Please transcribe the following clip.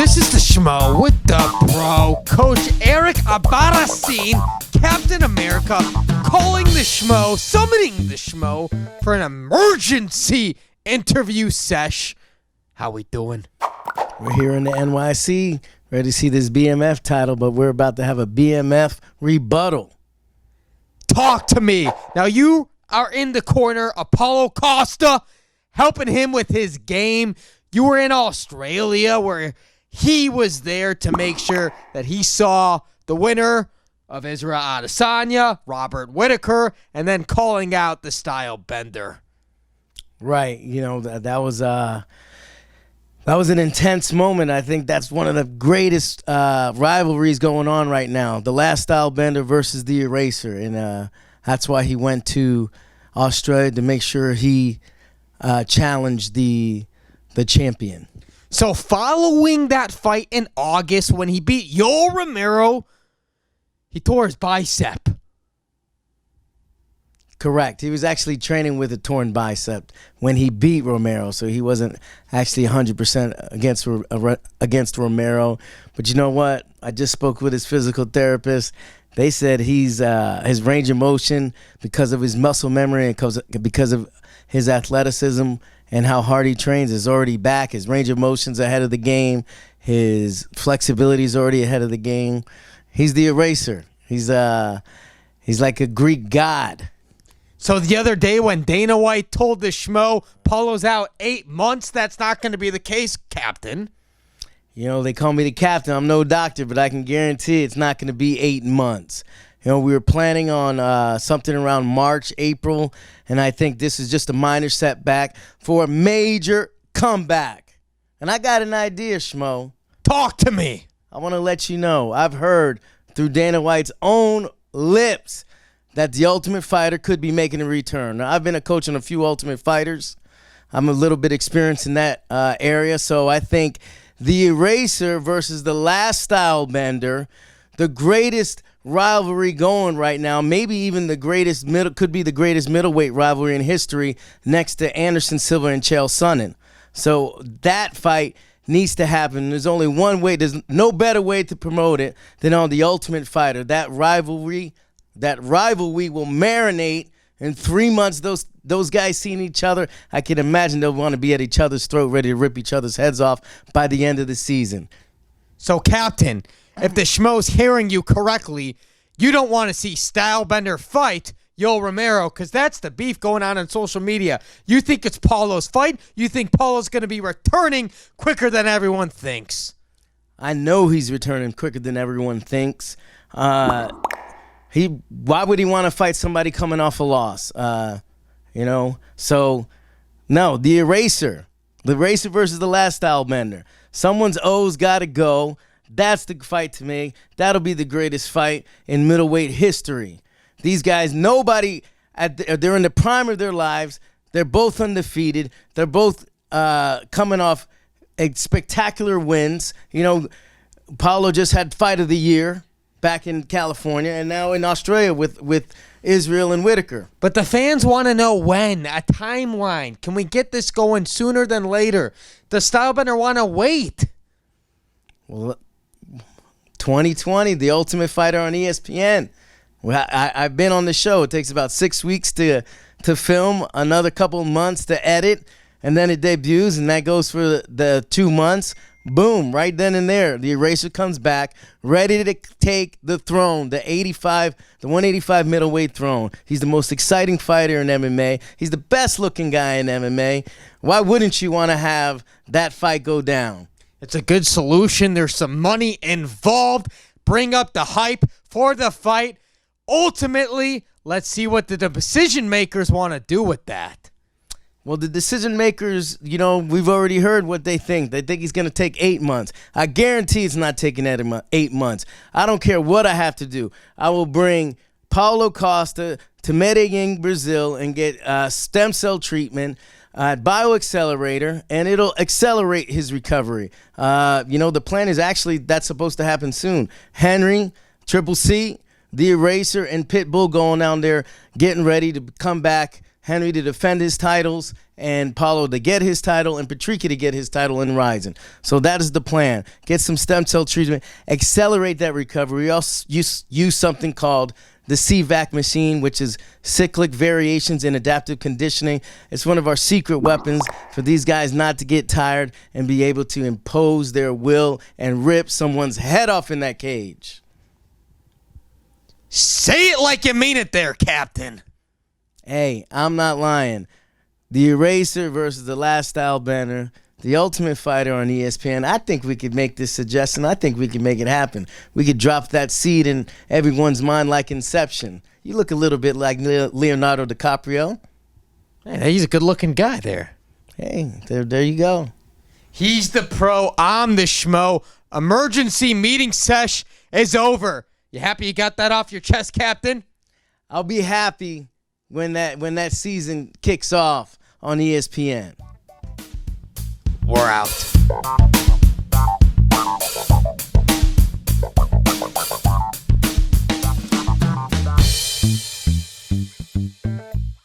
This is the Schmo with the bro, Coach Eric Albarracin, Captain America, calling the Schmo, summoning the Schmo for an emergency interview sesh. How we doing? We're here in the NYC, ready to see this BMF title, but we're about to have a BMF rebuttal. Talk to me. Now you are in the corner of Paulo Costa, helping him with his game. You were in Australia where he was there to make sure that he saw the winner of Israel Adesanya, Robert Whittaker, and then calling out the style bender. Right, you know, that was an intense moment. I think that's one of the greatest rivalries going on right now. The last style bender versus the eraser, and that's why he went to Australia to make sure he challenged the champion. So following that fight in August when he beat Yoel Romero, he tore his bicep. Correct. He was actually training with a torn bicep when he beat Romero, so he wasn't actually 100% against Romero. But you know what? I just spoke with his physical therapist. They said his range of motion, because of his muscle memory and because of his athleticism and how hard he trains, is already back. His range of motion's ahead of the game. His flexibility is already ahead of the game. He's the eraser. He's like a Greek god. So the other day when Dana White told the Schmo Paulo's out 8 months, that's not going to be the case, Captain. You know, they call me the captain. I'm no doctor, but I can guarantee it's not going to be 8 months. You know, we were planning on something around March, April, and I think this is just a minor setback for a major comeback. And I got an idea, Schmo. Talk to me. I want to let you know, I've heard through Dana White's own lips that the Ultimate Fighter could be making a return. Now, I've been a coach on a few Ultimate Fighters. I'm a little bit experienced in that area, so I think the eraser versus the last style bender, the greatest rivalry going right now, maybe even could be the greatest middleweight rivalry in history, next to Anderson Silva and Chael Sonnen. So that fight needs to happen. There's only one way. There's no better way to promote it than on the Ultimate Fighter. That rivalry will marinate in 3 months. Those guys seeing each other, I can imagine they'll want to be at each other's throat, ready to rip each other's heads off by the end of the season. So, Captain, if the Schmo's hearing you correctly, you don't want to see Stylebender fight Yoel Romero, because that's the beef going on social media. You think it's Paulo's fight. You think Paulo's going to be returning quicker than everyone thinks. I know he's returning quicker than everyone thinks. Why would he want to fight somebody coming off a loss? So, no, the eraser versus the last style bender. Someone's O's got to go. That's the fight to me. That'll be the greatest fight in middleweight history. These guys, they're in the prime of their lives. They're both undefeated. They're both coming off spectacular wins. You know, Paulo just had Fight of the Year back in California, and now in Australia with Israel and Whittaker. But the fans want to know when, a timeline. Can we get this going sooner than later? The Stylebender want to wait. Well, 2020, The Ultimate Fighter on ESPN. Well, I've been on the show. It takes about 6 weeks to film, another couple months to edit, and then it debuts, and that goes for the 2 months. Boom, right then and there, the eraser comes back, ready to take the throne, the 185 middleweight throne. He's the most exciting fighter in MMA. He's the best-looking guy in MMA. Why wouldn't you want to have that fight go down? It's a good solution. There's some money involved. Bring up the hype for the fight. Ultimately, let's see what the decision makers want to do with that. Well, the decision makers, you know, we've already heard what they think. They think he's going to take 8 months. I guarantee it's not taking 8 months. I don't care what I have to do. I will bring Paulo Costa to Medellin, Brazil, and get stem cell treatment at BioAccelerator, and it'll accelerate his recovery. The plan is actually that's supposed to happen soon. Henry, Triple C, the Eraser, and Pitbull going down there getting ready to come back. Henry to defend his titles, and Paulo to get his title and Patricia to get his title in Rising. So that is the plan. Get some stem cell treatment, accelerate that recovery. We also use something called the CVAC machine, which is cyclic variations in adaptive conditioning. It's one of our secret weapons for these guys not to get tired and be able to impose their will and rip someone's head off in that cage. Say it like you mean it there, Captain. Hey, I'm not lying. The Eraser versus the Last Style Banner, the Ultimate Fighter on ESPN. I think we could make this suggestion. I think we can make it happen. We could drop that seed in everyone's mind like Inception. You look a little bit like Leonardo DiCaprio. Hey, he's a good-looking guy there. Hey, there you go. He's the pro. I'm the schmo. Emergency meeting sesh is over. You happy you got that off your chest, Captain? I'll be happy when that season kicks off on ESPN. We're out.